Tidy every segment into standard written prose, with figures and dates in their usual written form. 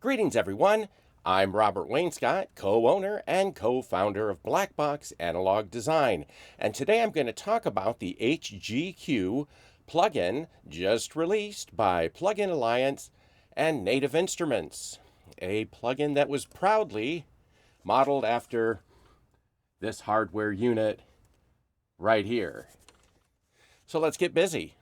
Greetings, everyone. I'm Robert Wainscott, co-owner and co-founder of Black Box Analog Design, and today I'm going to talk about the HGQ plugin just released by Plugin Alliance and Native Instruments, a plugin that was proudly modeled after this hardware unit right here. So let's get busy.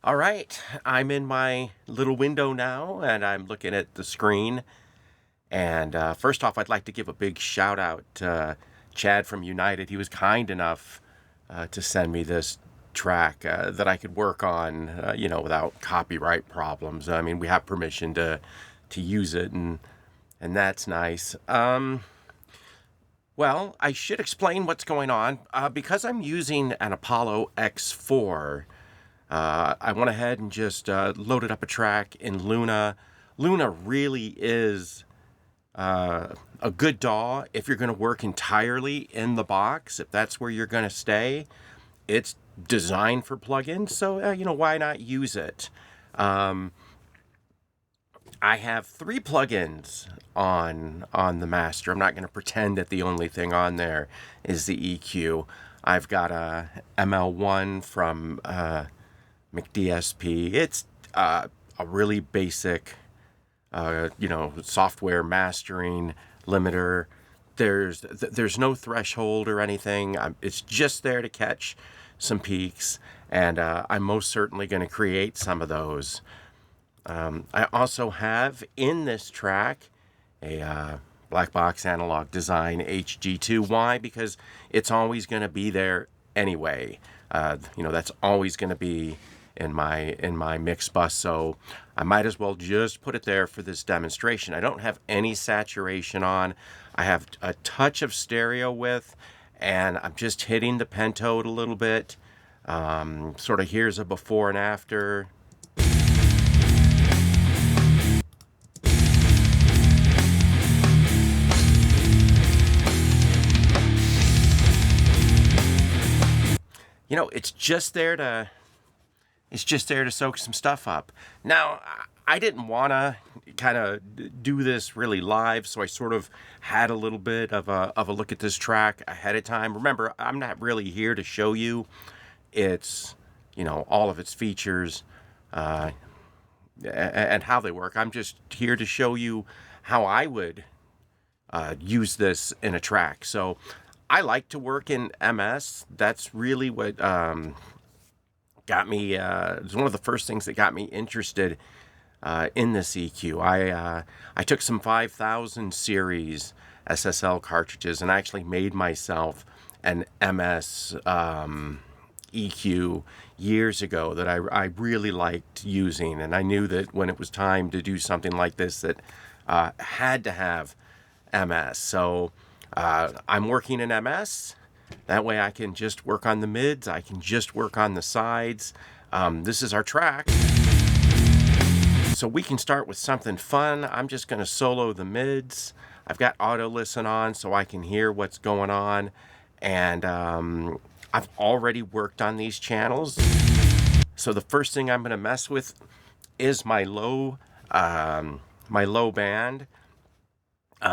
All right, I'm in my little window now, and I'm looking at the screen. And first off, I'd like to give a big shout out to Chad from United. He was kind enough to send me this track that I could work on, without copyright problems. I mean, we have permission to use it, and that's nice. Well, I should explain what's going on. Because I'm using an Apollo X4, I went ahead and just loaded up a track in Luna. Luna really is a good DAW if you're going to work entirely in the box. If that's where you're going to stay, it's designed for plugins, so why not use it? I have 3 plugins on the master. I'm not going to pretend that the only thing on there is the EQ. I've got a ML1 from McDSP. It's a really basic, software mastering limiter. There's no threshold or anything. It's just there to catch some peaks, and I'm most certainly going to create some of those. I also have in this track a Black Box Analog Design HG2. Why? Because it's always going to be there anyway. That's always going to be in my mix bus, so I might as well just put it there for this demonstration. I don't have any saturation on. I have a touch of stereo width, and I'm just hitting the pentode a little bit. Sort of here's a before and after. It's just there to soak some stuff up. Now, I didn't want to kind of do this really live, so I sort of had a little bit of a look at this track ahead of time. Remember, I'm not really here to show you all of its features and how they work. I'm just here to show you how I would use this in a track. So I like to work in MS. That's really what got me, it was one of the first things that got me interested in this EQ. I took some 5000 series SSL cartridges and actually made myself an MS EQ years ago that I really liked using, and I knew that when it was time to do something like this that had to have MS. So I'm working in MS. That way I can just work on the mids, I can just work on the sides. This is our track. So we can start with something fun. I'm just going to solo the mids. I've got auto listen on so I can hear what's going on. And I've already worked on these channels. So the first thing I'm going to mess with is my low band.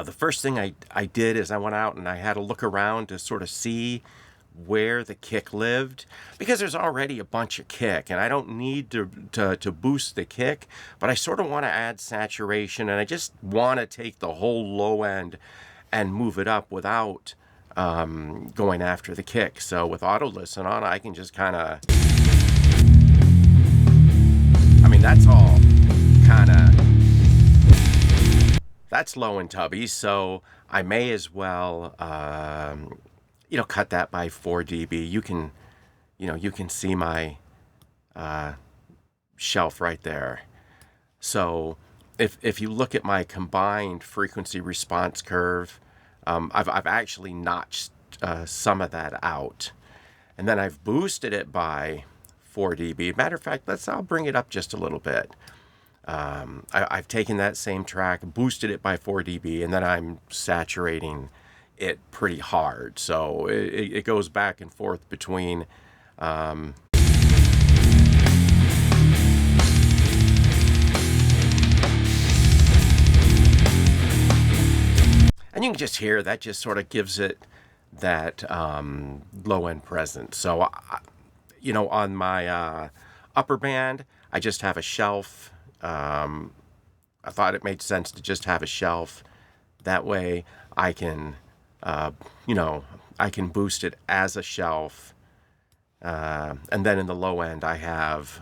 The first thing I did is I went out and I had a look around to sort of see where the kick lived, because there's already a bunch of kick and I don't need to boost the kick, but I sort of want to add saturation, and I just want to take the whole low end and move it up without going after the kick. So with auto listen on, I can just kind of, that's all kind of, that's low and tubby, so I may as well, cut that by 4 dB. You can see my shelf right there. So if you look at my combined frequency response curve, I've actually notched some of that out, and then I've boosted it by 4 dB. Matter of fact, I'll bring it up just a little bit. I've taken that same track, boosted it by 4 dB, and then I'm saturating it pretty hard. So it goes back and forth between And you can just hear that just sort of gives it that low end presence. So, on my upper band, I just have a shelf. I thought it made sense to just have a shelf. That way I can, I can boost it as a shelf. And then in the low end, I have,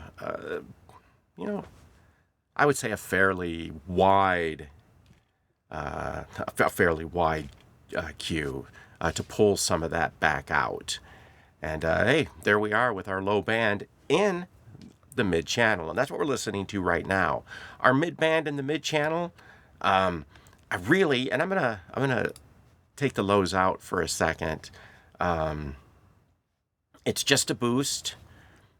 I would say a fairly wide cue to pull some of that back out. And hey, there we are with our low band in the mid channel, and that's what we're listening to right now. Our mid band in the mid channel. I'm gonna take the lows out for a second. It's just a boost.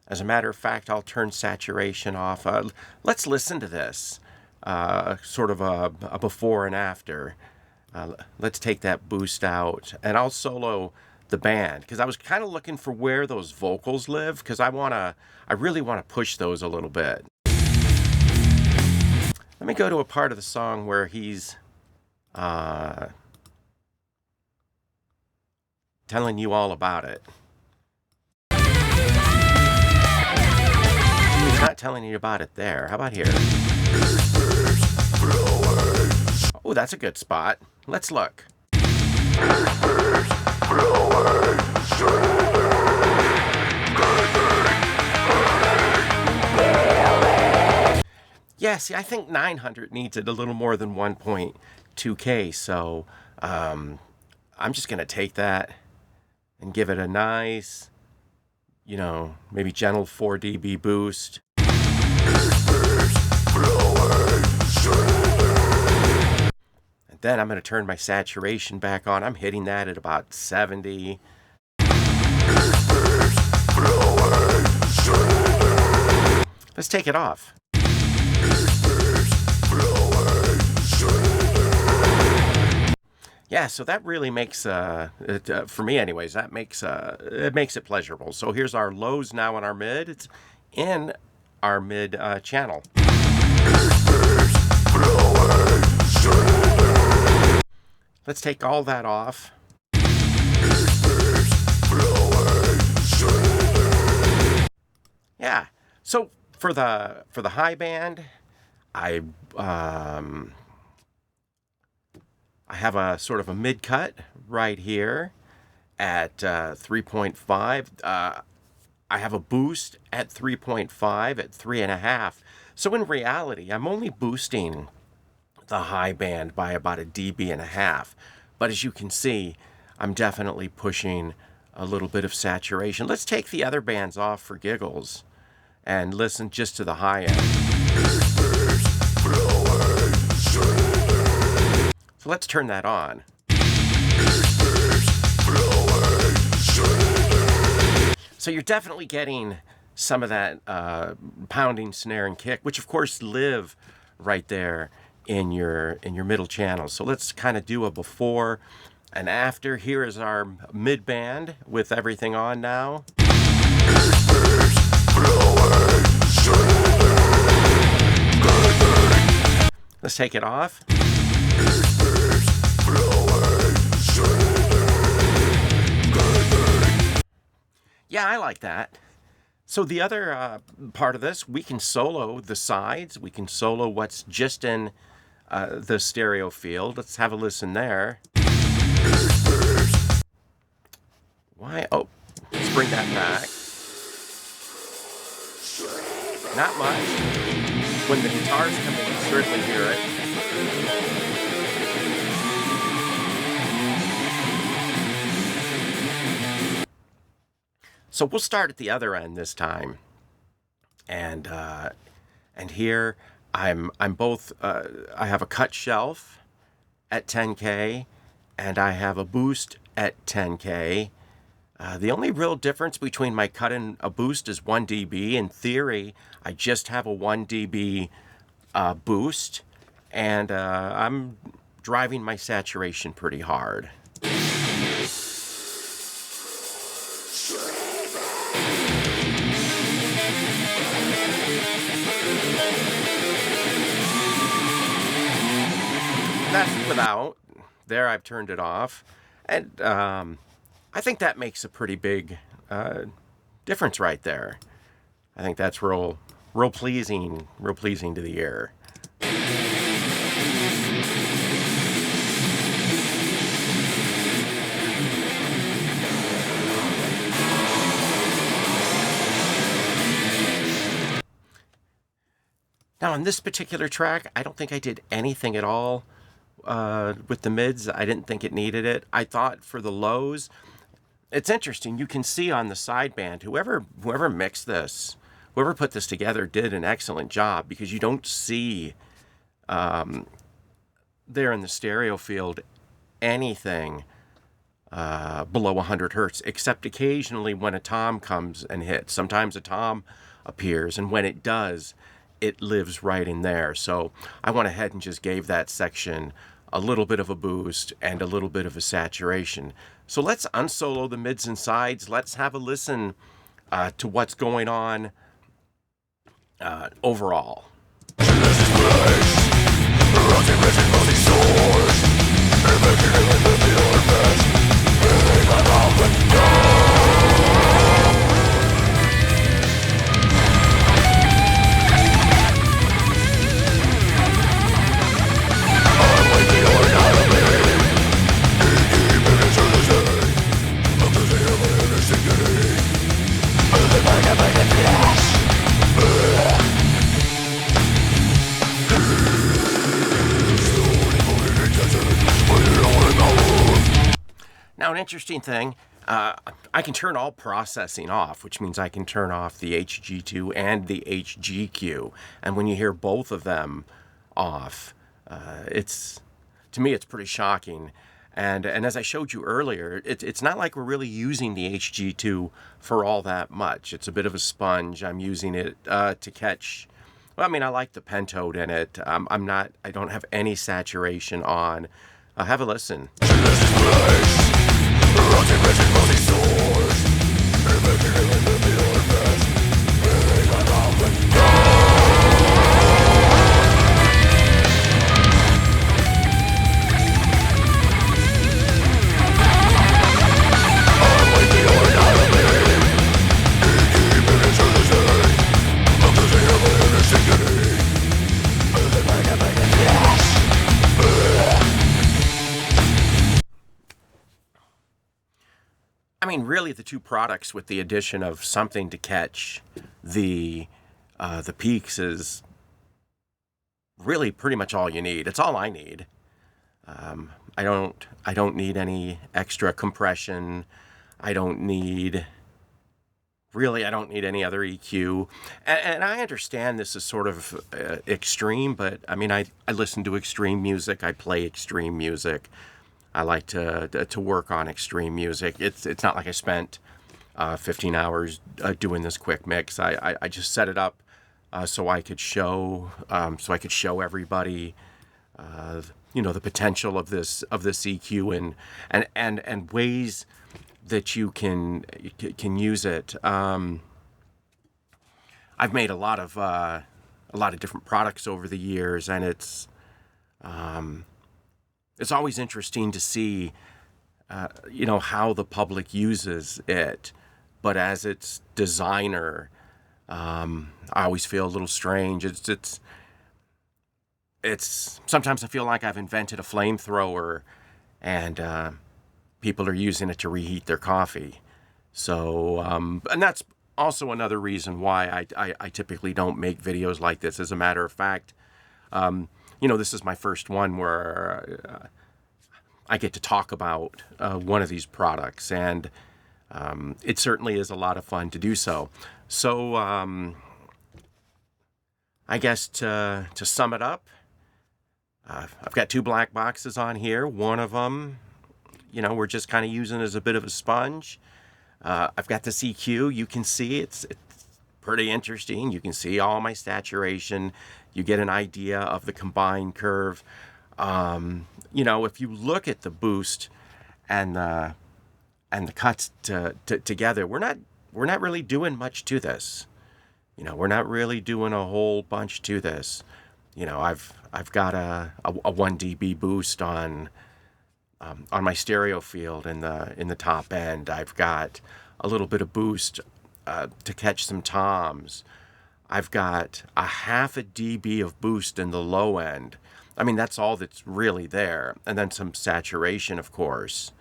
As a matter of fact, I'll turn saturation off. Let's listen to this. Sort of a before and after. Let's take that boost out, and I'll solo the band, because I was kind of looking for where those vocals live, because I really want to push those a little bit. Let me go to a part of the song where he's telling you all about it. He's not telling you about it there. How about here? Oh, that's a good spot. Let's look. Yeah, see, I think 900 needs it a little more than 1.2K, so I'm just going to take that and give it a nice, maybe gentle 4 dB boost. And then I'm going to turn my saturation back on. I'm hitting that at about 70. Let's take it off. Yeah, so that really makes, for me anyways, that makes it pleasurable. So here's our lows now in our mid. It's in our mid channel. Let's take all that off. Yeah, so for the high band, I have a sort of a mid cut right here at 3.5. I have a boost at 3.5 at 3.5. So in reality, I'm only boosting the high band by about 1.5 dB. But as you can see, I'm definitely pushing a little bit of saturation. Let's take the other bands off for giggles and listen just to the high end. So let's turn that on. So you're definitely getting some of that pounding snare and kick, which of course live right there in your middle channel. So let's kind of do a before and after. Here is our mid band with everything on now. Let's take it off. Yeah, I like that. So the other part of this, we can solo the sides. We can solo what's just in the stereo field. Let's have a listen there. Why? Oh, let's bring that back. Not much. When the guitars come in, you certainly hear it. So we'll start at the other end this time, and here I'm both. I have a cut shelf at 10K, and I have a boost at 10K. The only real difference between my cut and a boost is 1 dB. In theory, I just have a 1 dB boost, and I'm driving my saturation pretty hard. That's without. there I've turned it off. And I think that makes a pretty big difference right there. I think that's real pleasing to the ear. Now, on this particular track, I don't think I did anything at all with the mids. I didn't think it needed it. I thought for the lows, it's interesting. You can see on the sideband, whoever mixed this, whoever put this together did an excellent job, because you don't see there in the stereo field anything below 100 hertz, except occasionally when a tom comes and hits. Sometimes a tom appears, and when it does, it lives right in there. So I went ahead and just gave that section a little bit of a boost and a little bit of a saturation. So let's unsolo the mids and sides. Let's have a listen to what's going on overall. Now, an interesting thing, I can turn all processing off, which means I can turn off the HG2 and the HGQ. And when you hear both of them off, to me, it's pretty shocking. And as I showed you earlier, it's not like we're really using the HG2 for all that much. It's a bit of a sponge. I'm using it to catch. Well, I mean, I like the pentode in it. I don't have any saturation on. Have a listen. I mean, really, the two products with the addition of something to catch the peaks is really pretty much all you need. It's all I need. I don't need any extra compression. I don't need any other EQ. And I understand this is sort of extreme, but I mean, I listen to extreme music. I play extreme music. I like to work on extreme music. It's not like I spent 15 hours doing this quick mix. I just set it up so I could show everybody the potential of this EQ and ways that you can use it. I've made a lot of different products over the years, and it's always interesting to see, how the public uses it. But as its designer, I always feel a little strange. It's sometimes I feel like I've invented a flamethrower, and people are using it to reheat their coffee. So, and that's also another reason why I typically don't make videos like this. As a matter of fact, this is my first one where I get to talk about one of these products, and it certainly is a lot of fun to do so. So I guess to sum it up, I've got two black boxes on here. One of them, we're just kind of using as a bit of a sponge. I've got this EQ. You can see it's pretty interesting. You can see all my saturation. You get an idea of the combined curve. If you look at the boost and the cuts together, we're not really doing much to this. We're not really doing a whole bunch to this. I've got a 1 dB boost on on my stereo field in the top end. I've got a little bit of boost to catch some toms. I've got a half a dB of boost in the low end. I mean, that's all that's really there. And then some saturation, of course.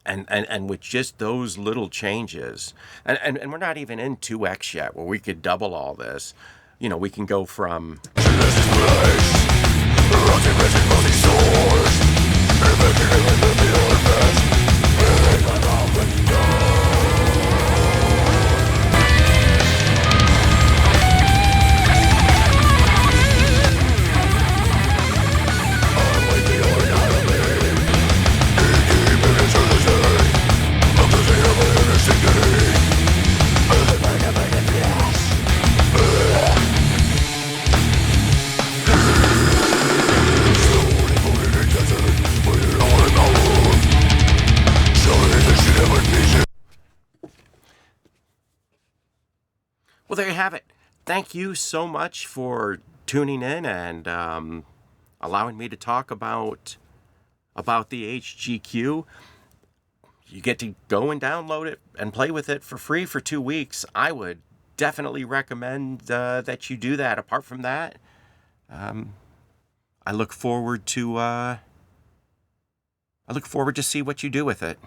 And with just those little changes, and we're not even in 2x yet, where we could double all this. You know, we can go from well, there you have it. Thank you so much for tuning in and allowing me to talk about the HGQ. You get to go and download it and play with it for free for 2 weeks. I would definitely recommend that you do that. Apart from that, I look forward to see what you do with it.